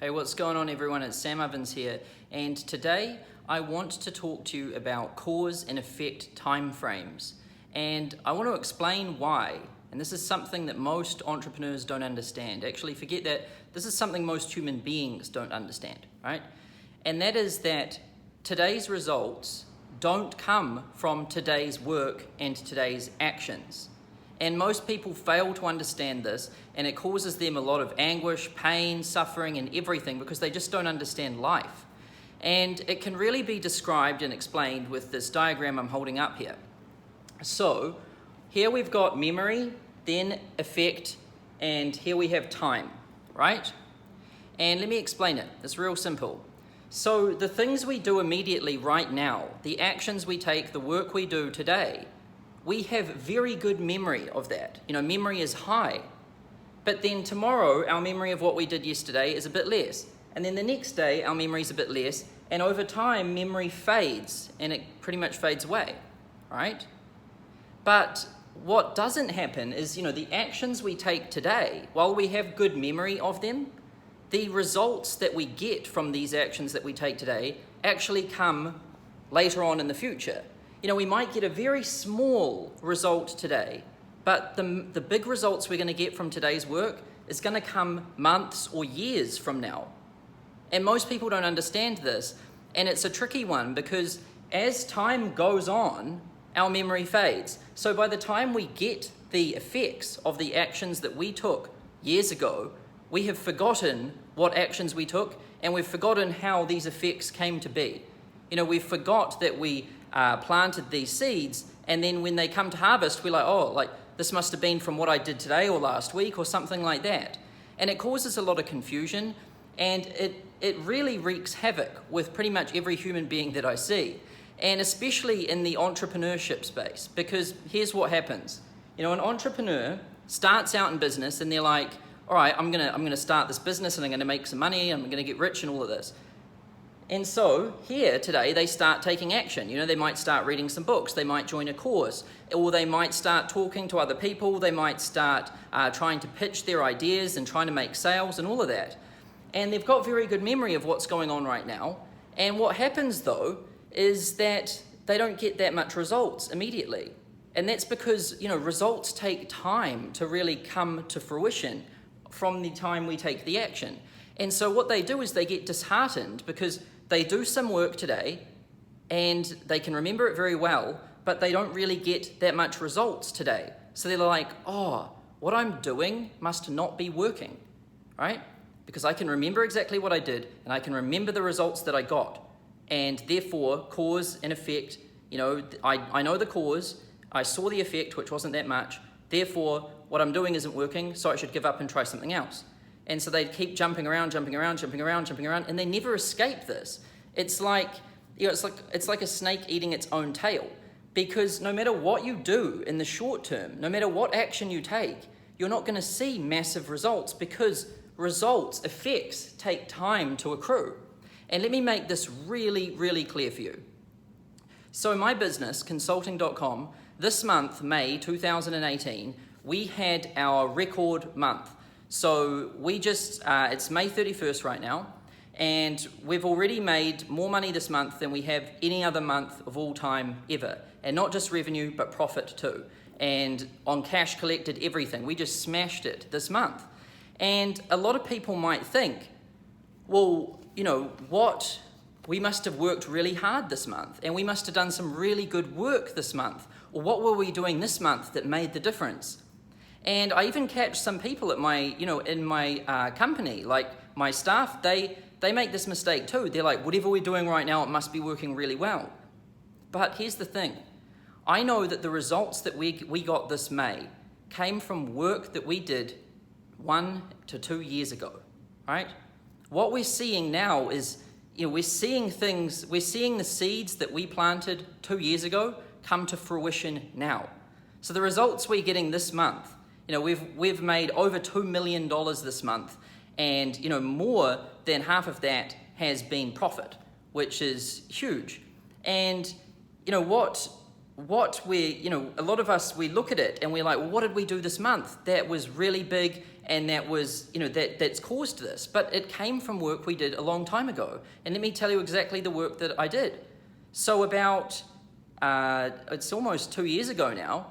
Hey, what's going on everyone? It's Sam Ovens here, and today I want to talk to you about cause and effect timeframes. And I want to explain why, and this is something that most entrepreneurs don't understand. Actually, forget that, this is something most human beings don't understand, right? And that is that today's results don't come from today's work and today's actions. And most people fail to understand this, and it causes them a lot of anguish, pain, suffering, and everything because they just don't understand life. And it can really be described and explained with this diagram I'm holding up here. So here we've got memory, then effect, and here we have time, right? And let me explain it. It's real simple. So the things we do immediately right now, the actions we take, the work we do today, we have very good memory of that. Memory is high. But then tomorrow, our memory of what we did yesterday is a bit less. And then the next day, our memory is a bit less. And over time, memory fades, and it pretty much fades away, right? But what doesn't happen is, the actions we take today, while we have good memory of them, the results that we get from these actions that we take today actually come later on in the future. We might get a very small result today, but the big results we're going to get from today's work is going to come months or years from now. And most people don't understand this, and it's a tricky one because as time goes on, our memory fades. So by the time we get the effects of the actions that we took years ago, we have forgotten what actions we took, and we've forgotten how these effects came to be. We forgot that we planted these seeds, and then when they come to harvest, we're like, this must have been from what I did today or last week or something like that. And it causes a lot of confusion, and it really wreaks havoc with pretty much every human being that I see, and especially in the entrepreneurship space, because here's what happens. An entrepreneur starts out in business and they're like, all right, I'm gonna start this business and I'm gonna make some money and I'm gonna get rich and all of this. And so here today, they start taking action. They might start reading some books, they might join a course, or they might start talking to other people, they might start trying to pitch their ideas and trying to make sales and all of that. And they've got very good memory of what's going on right now. And what happens though, is that they don't get that much results immediately. And that's because, results take time to really come to fruition from the time we take the action. And so what they do is they get disheartened because they do some work today and they can remember it very well, but they don't really get that much results today. So they're like, what I'm doing must not be working, right? Because I can remember exactly what I did and I can remember the results that I got. And therefore, cause and effect, I know the cause, I saw the effect, which wasn't that much. Therefore, what I'm doing isn't working, so I should give up and try something else. And so they keep jumping around, and they never escape this. It's like a snake eating its own tail. Because no matter what you do in the short term, no matter what action you take, you're not going to see massive results because effects take time to accrue. And let me make this really, really clear for you. So my business, consulting.com, this month, May 2018, we had our record month. So we it's May 31st right now, and we've already made more money this month than we have any other month of all time ever. And not just revenue, but profit too. And on cash collected, everything. We just smashed it this month. And a lot of people might think, well, we must have worked really hard this month, and we must have done some really good work this month. Or what were we doing this month that made the difference? And I even catch some people at in my company, like my staff, they make this mistake too. They're like, whatever we're doing right now, it must be working really well. But here's the thing. I know that the results that we got this May came from work that we did 1 to 2 years ago, right? What we're seeing now is, we're seeing the seeds that we planted 2 years ago come to fruition now. So the results we're getting this month, we've made over $2 million this month, and more than half of that has been profit, which is huge. And what we, a lot of us, we look at it and we're like, well, what did we do this month? That was really big and that was, that's caused this. But it came from work we did a long time ago. And let me tell you exactly the work that I did. So about, it's almost 2 years ago now,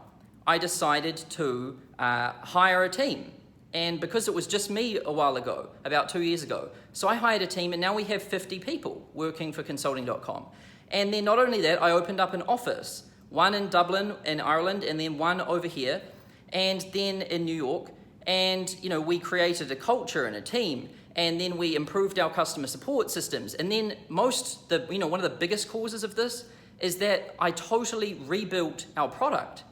I decided to hire a team. And because it was just me a while ago, about 2 years ago, so I hired a team, and now we have 50 people working for consulting.com. And then not only that, I opened up an office, one in Dublin in Ireland, and then one over here, and then in New York. And we created a culture and a team, and then we improved our customer support systems. And then one of the biggest causes of this is that I totally rebuilt our product.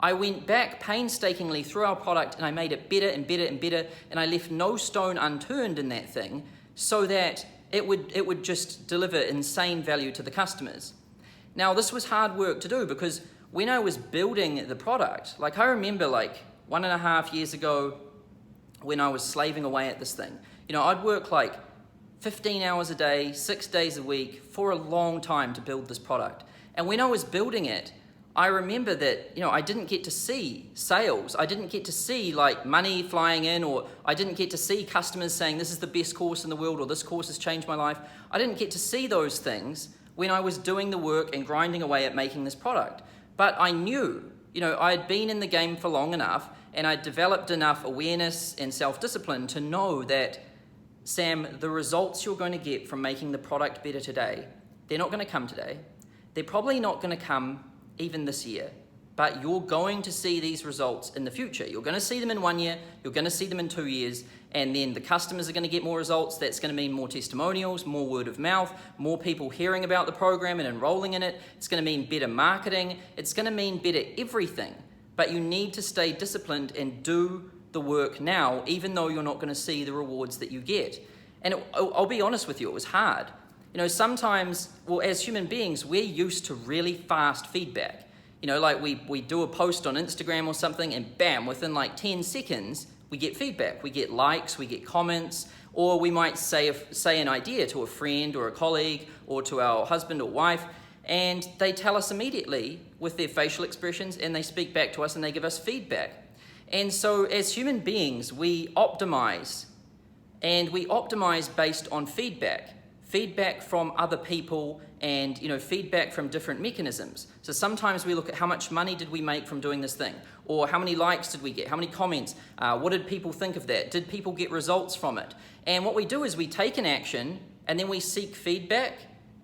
I went back painstakingly through our product, and I made it better and better and better, and I left no stone unturned in that thing so that it would just deliver insane value to the customers. Now, this was hard work to do, because when I was building the product, I remember 1.5 years ago when I was slaving away at this thing, I'd work 15 hours a day, 6 days a week for a long time to build this product. And when I was building it, I remember that, I didn't get to see sales. I didn't get to see money flying in, or I didn't get to see customers saying this is the best course in the world, or this course has changed my life. I didn't get to see those things when I was doing the work and grinding away at making this product. But I knew, I had been in the game for long enough, and I'd developed enough awareness and self-discipline to know that, Sam, the results you're going to get from making the product better today, they're not going to come today. They're probably not going to come even this year, but you're going to see these results in the future. You're going to see them in 1 year, you're going to see them in 2 years, and then the customers are going to get more results. That's going to mean more testimonials, more word of mouth, more people hearing about the program and enrolling in it. It's going to mean better marketing. It's going to mean better everything. But you need to stay disciplined and do the work now, even though you're not going to see the rewards that you get. And I'll be honest with you, it was hard. Sometimes, as human beings, we're used to really fast feedback. We do a post on Instagram or something, and bam, within 10 seconds, we get feedback. We get likes, we get comments, or we might say an idea to a friend or a colleague or to our husband or wife, and they tell us immediately with their facial expressions, and they speak back to us and they give us feedback. And so as human beings, we optimize, and we optimize based on feedback from other people, and feedback from different mechanisms. So sometimes we look at how much money did we make from doing this thing, or how many likes did we get, how many comments, what did people think of that, did people get results from it? And what we do is we take an action, and then we seek feedback,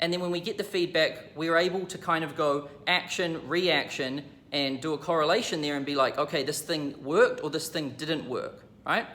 and then when we get the feedback, we're able to kind of go action, reaction, and do a correlation there and be like, okay, this thing worked or this thing didn't work, right?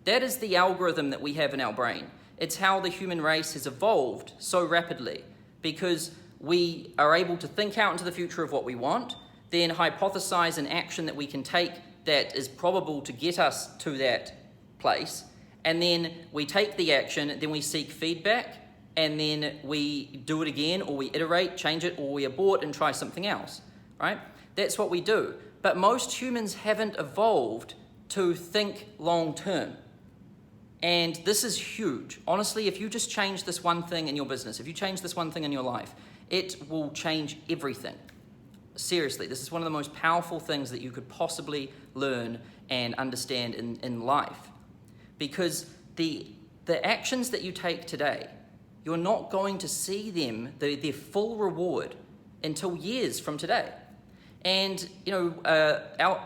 That is the algorithm that we have in our brain. It's how the human race has evolved so rapidly, because we are able to think out into the future of what we want, then hypothesize an action that we can take that is probable to get us to that place, and then we take the action, then we seek feedback, and then we do it again, or we iterate, change it, or we abort and try something else, right? That's what we do. But most humans haven't evolved to think long term. And this is huge. Honestly, if you just change this one thing in your business, if you change this one thing in your life, it will change everything. Seriously, this is one of the most powerful things that you could possibly learn and understand in life. Because the actions that you take today, you're not going to see them, their full reward, until years from today. And,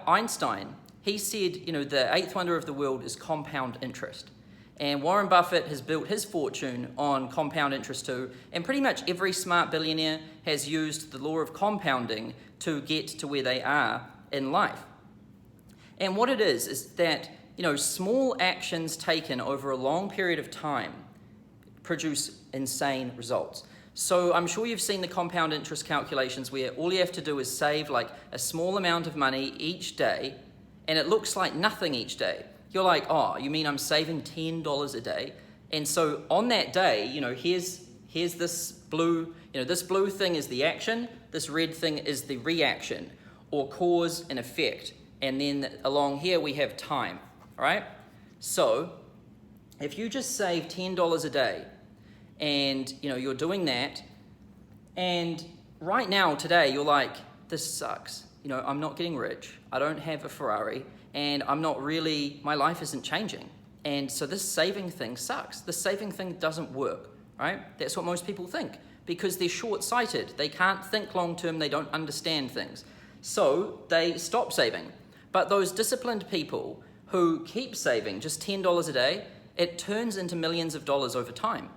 Einstein, he said, the eighth wonder of the world is compound interest. And Warren Buffett has built his fortune on compound interest too. And pretty much every smart billionaire has used the law of compounding to get to where they are in life. And what it is that, small actions taken over a long period of time produce insane results. So I'm sure you've seen the compound interest calculations where all you have to do is save a small amount of money each day, and it looks like nothing each day. You're like, oh, you mean I'm saving $10 a day? And so on that day, here's this blue, this blue thing is the action, this red thing is the reaction, or cause and effect. And then along here we have time, all right? So if you just save $10 a day, and you're doing that, and right now today you're like, this sucks. I'm not getting rich, I don't have a Ferrari, and my life isn't changing. And so this saving thing sucks. This saving thing doesn't work, right? That's what most people think, because they're short-sighted. They can't think long-term, they don't understand things. So they stop saving. But those disciplined people who keep saving just $10 a day, it turns into millions of dollars over time.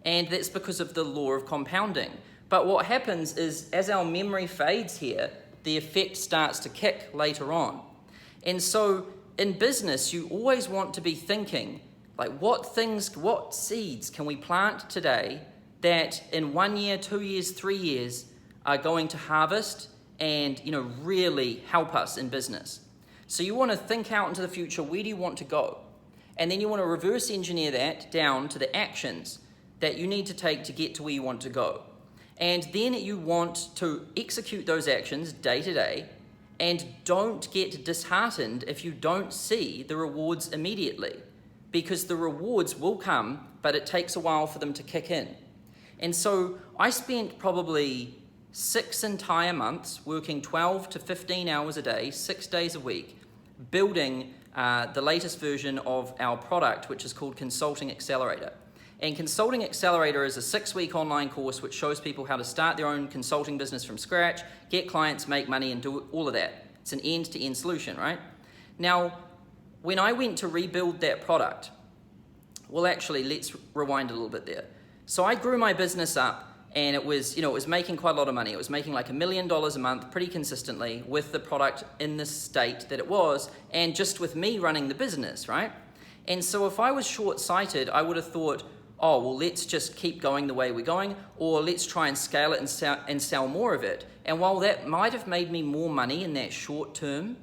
And that's because of the law of compounding. But what happens is, as our memory fades here, the effect starts to kick later on. And so in business, you always want to be thinking, like, what seeds can we plant today that in 1 year, 2 years, 3 years are going to harvest and, really help us in business. So you want to think out into the future, where do you want to go? And then you want to reverse engineer that down to the actions that you need to take to get to where you want to go. And then you want to execute those actions day to day, and don't get disheartened if you don't see the rewards immediately, because the rewards will come, but it takes a while for them to kick in. And so I spent probably 6 entire months working 12 to 15 hours a day, 6 days a week, building the latest version of our product, which is called Consulting Accelerator. And Consulting Accelerator is a 6-week online course which shows people how to start their own consulting business from scratch, get clients, make money, and do all of that. It's an end-to-end solution, right? Now, when I went to rebuild that product, well, actually, let's rewind a little bit there. So I grew my business up, and it was making quite a lot of money. It was making like $1 million a month pretty consistently with the product in the state that it was, and just with me running the business, right? And so if I was short-sighted, I would have thought, oh, well, let's just keep going the way we're going, or let's try and scale it and sell more of it. And while that might have made me more money in that short term,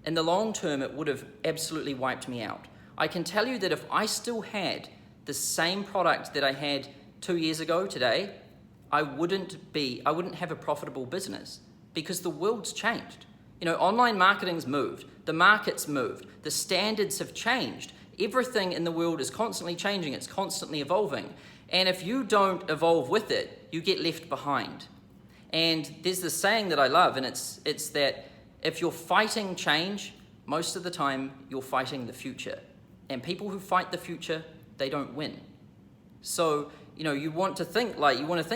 in the long term, it would have absolutely wiped me out. I can tell you that if I still had the same product that I had 2 years ago today, I wouldn't have a profitable business, because the world's changed. Online marketing's moved, the market's moved, the standards have changed. Everything in the world is constantly changing, it's constantly evolving. And if you don't evolve with it, you get left behind. And there's this saying that I love, and it's that if you're fighting change, most of the time you're fighting the future. And people who fight the future, they don't win. So, you want to think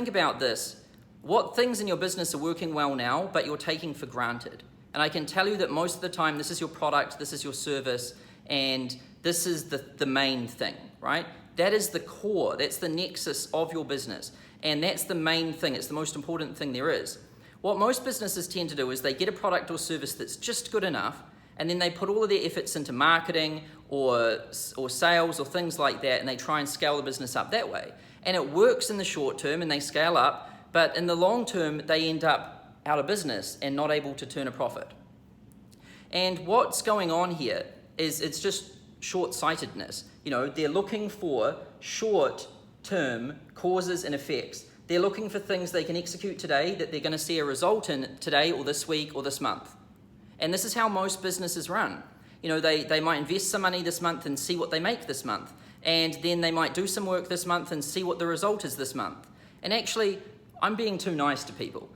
about this. What things in your business are working well now, but you're taking for granted? And I can tell you that most of the time, this is your product, this is your service, and this is the main thing, right? That is the core, that's the nexus of your business. And that's the main thing, it's the most important thing there is. What most businesses tend to do is they get a product or service that's just good enough, and then they put all of their efforts into marketing or sales or things like that, and they try and scale the business up that way. And it works in the short term, and they scale up, but in the long term, they end up out of business and not able to turn a profit. And what's going on here is it's just short-sightedness. They're looking for short-term causes and effects. They're looking for things they can execute today that they're going to see a result in today or this week or this month. And this is how most businesses run. They might invest some money this month and see what they make this month. And then they might do some work this month and see what the result is this month. And actually, I'm being too nice to people.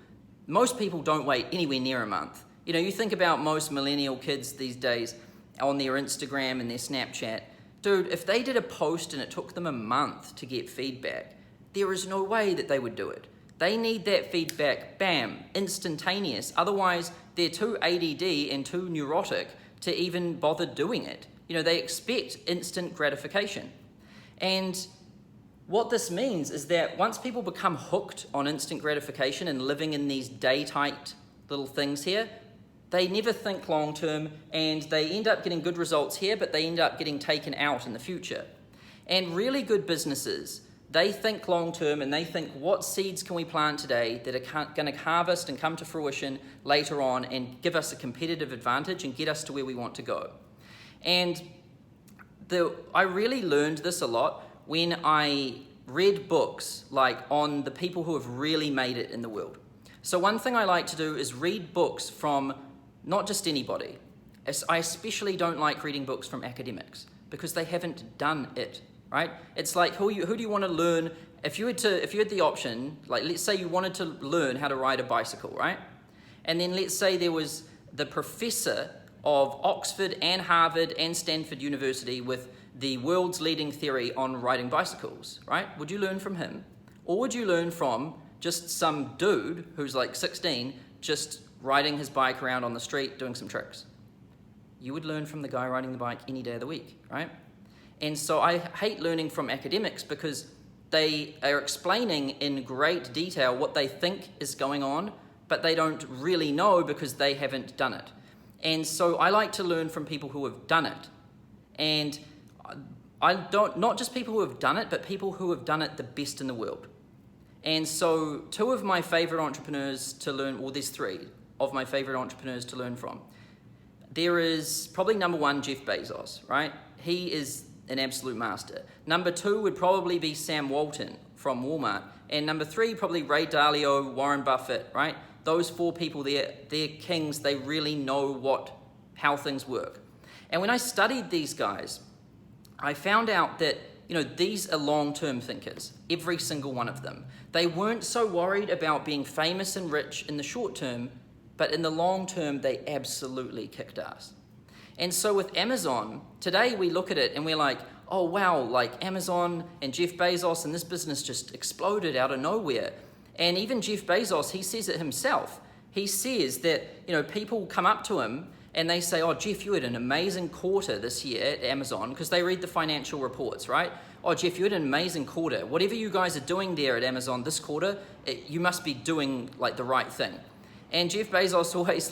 Most people don't wait anywhere near a month. You think about most millennial kids these days on their Instagram and their Snapchat. Dude, if they did a post and it took them a month to get feedback, there is no way that they would do it. They need that feedback, bam, instantaneous. Otherwise, they're too ADD and too neurotic to even bother doing it. They expect instant gratification. And what this means is that once people become hooked on instant gratification and living in these day-tight little things here, they never think long-term, and they end up getting good results here, but they end up getting taken out in the future. And really good businesses, they think long-term, and they think, what seeds can we plant today that are going to harvest and come to fruition later on and give us a competitive advantage and get us to where we want to go. And I really learned this a lot when I read books like on the people who have really made it in the world. So one thing I like to do is read books from not just anybody. I especially don't like reading books from academics because they haven't done it, right? It's like, who do you want to learn? If you had the option, like let's say you wanted to learn how to ride a bicycle, right? And then let's say there was the professor of Oxford and Harvard and Stanford University with the world's leading theory on riding bicycles, right? Would you learn from him? Or would you learn from just some dude who's like 16, just riding his bike around on the street doing some tricks? You would learn from the guy riding the bike any day of the week, right? And so I hate learning from academics because they are explaining in great detail what they think is going on, but they don't really know because they haven't done it. And so I like to learn from people who have done it. And not just people who have done it, but people who have done it the best in the world. And so two of my favorite entrepreneurs to learn, well, there's three of my favorite entrepreneurs to learn from. There is probably number one, Jeff Bezos, right? He is an absolute master. Number two would probably be Sam Walton from Walmart. And number three, probably Ray Dalio, Warren Buffett, right? Those four people, they're kings. They really know how things work. And when I studied these guys, I found out that, these are long-term thinkers, every single one of them. They weren't so worried about being famous and rich in the short term, but in the long term, they absolutely kicked ass. And so with Amazon, today we look at it and we're like, oh wow, like Amazon and Jeff Bezos and this business just exploded out of nowhere. And even Jeff Bezos, he says it himself. He says that, people come up to him and they say, oh, Jeff, you had an amazing quarter this year at Amazon, because they read the financial reports, right? Oh, Jeff, you had an amazing quarter. Whatever you guys are doing there at Amazon this quarter, you must be doing like the right thing. And Jeff Bezos always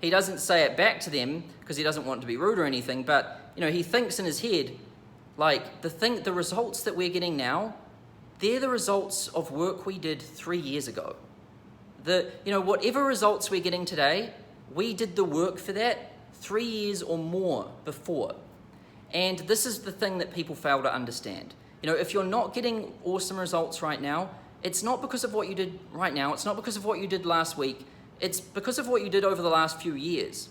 he doesn't say it back to them because he doesn't want to be rude or anything, but, he thinks in his head, the results that we're getting now, they're the results of work we did 3 years ago. Whatever results we're getting today, we did the work for that 3 years or more before. And this is the thing that people fail to understand. If you're not getting awesome results right now, it's not because of what you did right now. It's not because of what you did last week. It's because of what you did over the last few years.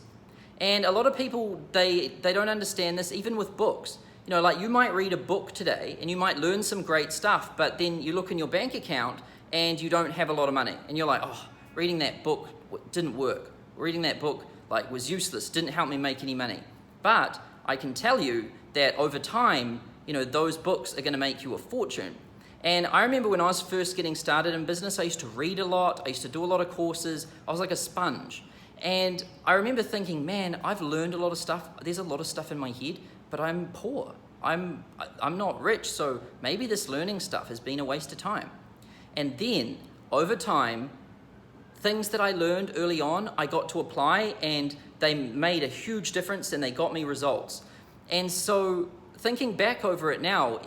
And a lot of people, they don't understand this, even with books. You might read a book today and you might learn some great stuff, but then you look in your bank account and you don't have a lot of money. And you're like, oh, reading that book didn't work. Reading that book was useless, didn't help me make any money. But I can tell you that over time, those books are going to make you a fortune. And I remember when I was first getting started in business, I used to read a lot. I used to do a lot of courses. I was like a sponge. And I remember thinking, man, I've learned a lot of stuff. There's a lot of stuff in my head, but I'm poor. I'm not rich, so maybe this learning stuff has been a waste of time. And then over time, things that I learned early on, I got to apply and they made a huge difference and they got me results. And so thinking back over it now,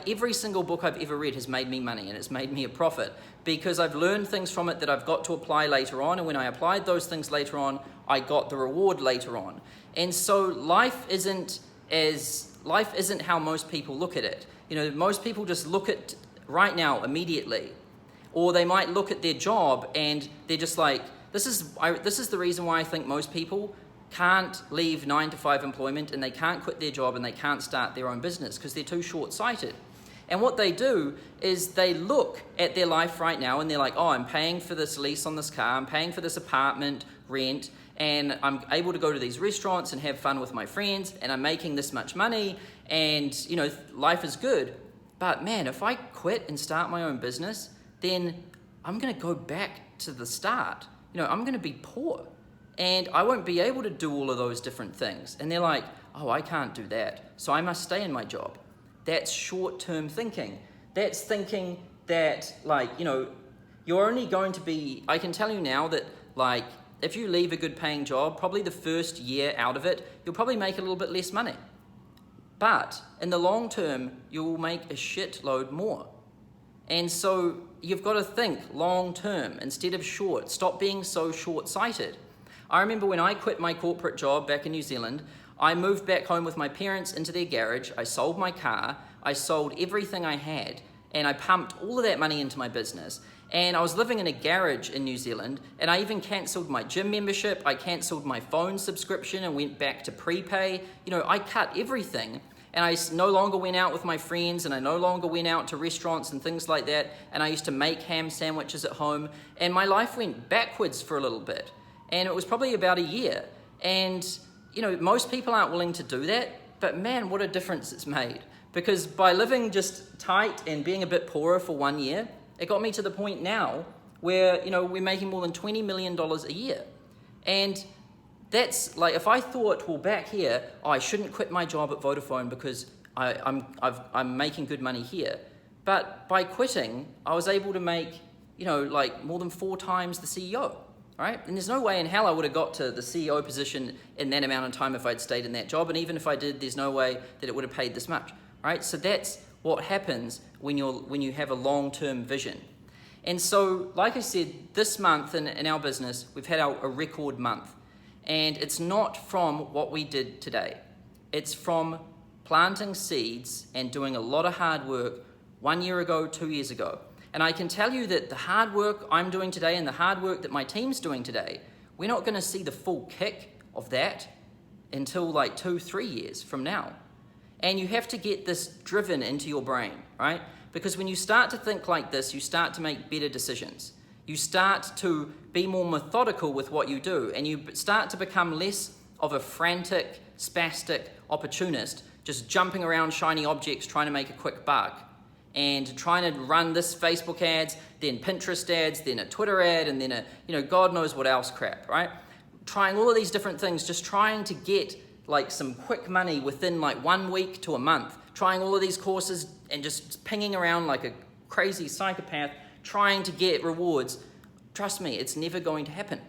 every single book I've ever read has made me money and it's made me a profit because I've learned things from it that I've got to apply later on. And when I applied those things later on, I got the reward later on. And so life isn't how most people look at it. Most people just look at right now immediately. Or they might look at their job and they're just like, this is the reason why I think most people can't leave 9-to-5 employment and they can't quit their job and they can't start their own business because they're too short-sighted. And what they do is they look at their life right now and they're like, oh, I'm paying for this lease on this car, I'm paying for this apartment rent, and I'm able to go to these restaurants and have fun with my friends, and I'm making this much money, and life is good. But man, if I quit and start my own business, then I'm going to go back to the start. I'm going to be poor and I won't be able to do all of those different things. And they're like, oh, I can't do that, so I must stay in my job. That's short-term thinking. That's thinking that you're only going to be, I can tell you now that if you leave a good paying job, probably the first year out of it, you'll probably make a little bit less money. But in the long term, you'll make a shitload more. And so you've got to think long term instead of short. Stop being so short-sighted. I remember when I quit my corporate job back in New Zealand, I moved back home with my parents into their garage. I sold my car. I sold everything I had. And I pumped all of that money into my business. And I was living in a garage in New Zealand. And I even cancelled my gym membership. I cancelled my phone subscription and went back to prepay. I cut everything. And I no longer went out with my friends, and I no longer went out to restaurants and things like that. And I used to make ham sandwiches at home. And my life went backwards for a little bit. And it was probably about a year. And, most people aren't willing to do that, but man, what a difference it's made. Because by living just tight and being a bit poorer for 1 year, it got me to the point now where, we're making more than $20 million a year. And that's like, if I thought, well, back here, I shouldn't quit my job at Vodafone because I'm making good money here. But by quitting, I was able to make, like more than 4 times the CEO, right? And there's no way in hell I would have got to the CEO position in that amount of time if I'd stayed in that job. And even if I did, there's no way that it would have paid this much, right? So that's what happens when you have a long-term vision. And so, like I said, this month in our business, we've had a record month. And it's not from what we did today. It's from planting seeds and doing a lot of hard work 1 year ago, 2 years ago. And I can tell you that the hard work I'm doing today and the hard work that my team's doing today, we're not going to see the full kick of that until like 2-3 years from now. And you have to get this driven into your brain, right? Because when you start to think like this, you start to make better decisions. You start to be more methodical with what you do, and you start to become less of a frantic, spastic opportunist, just jumping around shiny objects trying to make a quick buck, and trying to run this Facebook ads, then Pinterest ads, then a Twitter ad, and then a, God knows what else crap, right? Trying all of these different things, just trying to get like some quick money within like 1 week to a month, trying all of these courses and just pinging around like a crazy psychopath, trying to get rewards. Trust me, it's never going to happen.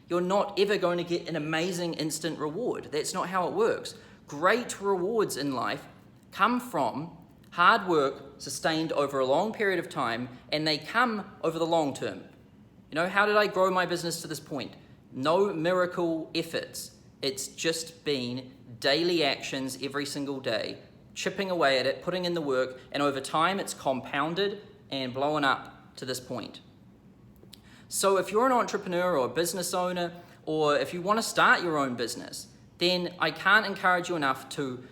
You're not ever going to get an amazing instant reward. That's not how it works. Great rewards in life come from hard work sustained over a long period of time, and they come over the long term. How did I grow my business to this point? No miracle efforts. It's just been daily actions every single day, chipping away at it, putting in the work, and over time it's compounded and blown up to this point. So if you're an entrepreneur or a business owner, or if you want to start your own business, then I can't encourage you enough to,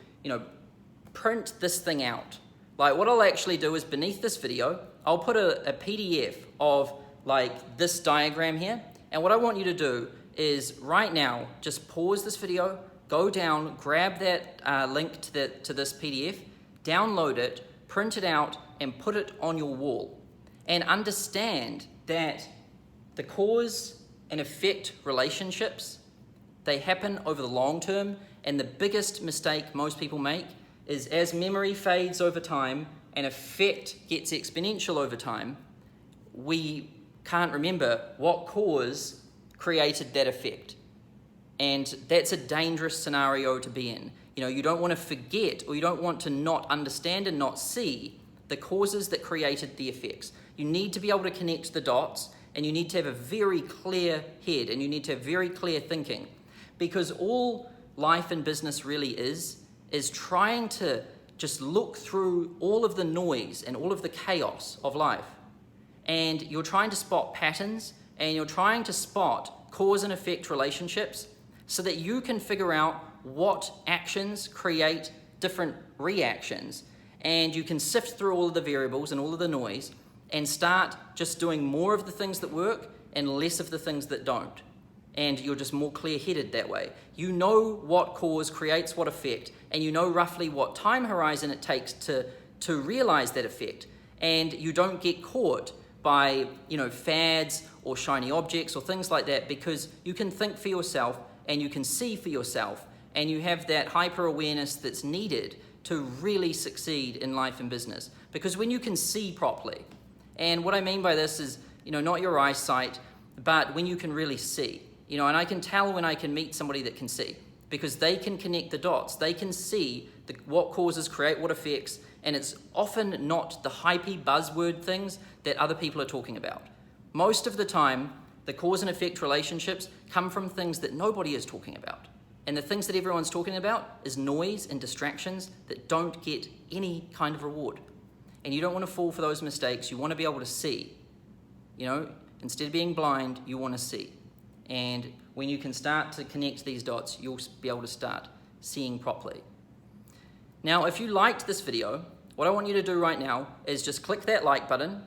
print this thing out. Like what I'll actually do is beneath this video, I'll put a PDF of like this diagram here. And what I want you to do is right now, just pause this video, go down, grab that link to this PDF, download it, print it out, and put it on your wall. And understand that the cause and effect relationships, they happen over the long term, and the biggest mistake most people make is as memory fades over time and effect gets exponential over time, we can't remember what cause created that effect. And that's a dangerous scenario to be in. You don't want to forget, or you don't want to not understand and not see the causes that created the effects. You need to be able to connect the dots, and you need to have a very clear head, and you need to have very clear thinking. Because all life and business really is trying to just look through all of the noise and all of the chaos of life. And you're trying to spot patterns, and you're trying to spot cause and effect relationships so that you can figure out what actions create different reactions. And you can sift through all of the variables and all of the noise and start just doing more of the things that work and less of the things that don't. And you're just more clear-headed that way. You know what cause creates what effect, and you know roughly what time horizon it takes to realize that effect. And you don't get caught by, fads or shiny objects or things like that, because you can think for yourself and you can see for yourself, and you have that hyper-awareness that's needed to really succeed in life and business. Because when you can see properly, and what I mean by this is, not your eyesight, but when you can really see. And I can tell when I can meet somebody that can see, because they can connect the dots. They can see what causes create what effects, and it's often not the hypey buzzword things that other people are talking about. Most of the time, the cause and effect relationships come from things that nobody is talking about. And the things that everyone's talking about is noise and distractions that don't get any kind of reward. And you don't want to fall for those mistakes. You want to be able to see. Instead of being blind, you want to see. And when you can start to connect these dots, you'll be able to start seeing properly. Now, if you liked this video, what I want you to do right now is just click that like button.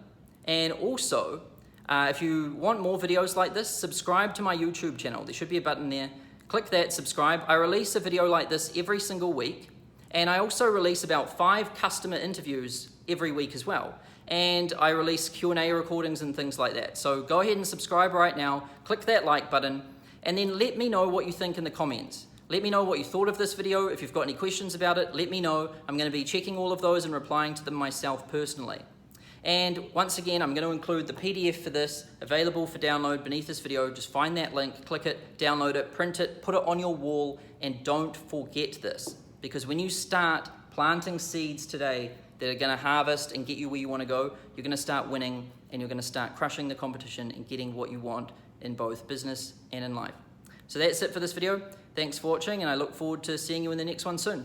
And also, if you want more videos like this, subscribe to my YouTube channel. There should be a button there. Click that, subscribe. I release a video like this every single week, and I also release about 5 customer interviews every week as well. And I release Q&A recordings and things like that. So go ahead and subscribe right now, click that like button, and then let me know what you think in the comments. Let me know what you thought of this video. If you've got any questions about it, let me know. I'm going to be checking all of those and replying to them myself personally. And once again, I'm going to include the PDF for this available for download beneath this video. Just find that link, click it, download it, print it, put it on your wall, and don't forget this. Because when you start planting seeds today that are going to harvest and get you where you want to go, you're going to start winning, and you're going to start crushing the competition and getting what you want in both business and in life. So that's it for this video. Thanks for watching, and I look forward to seeing you in the next one soon.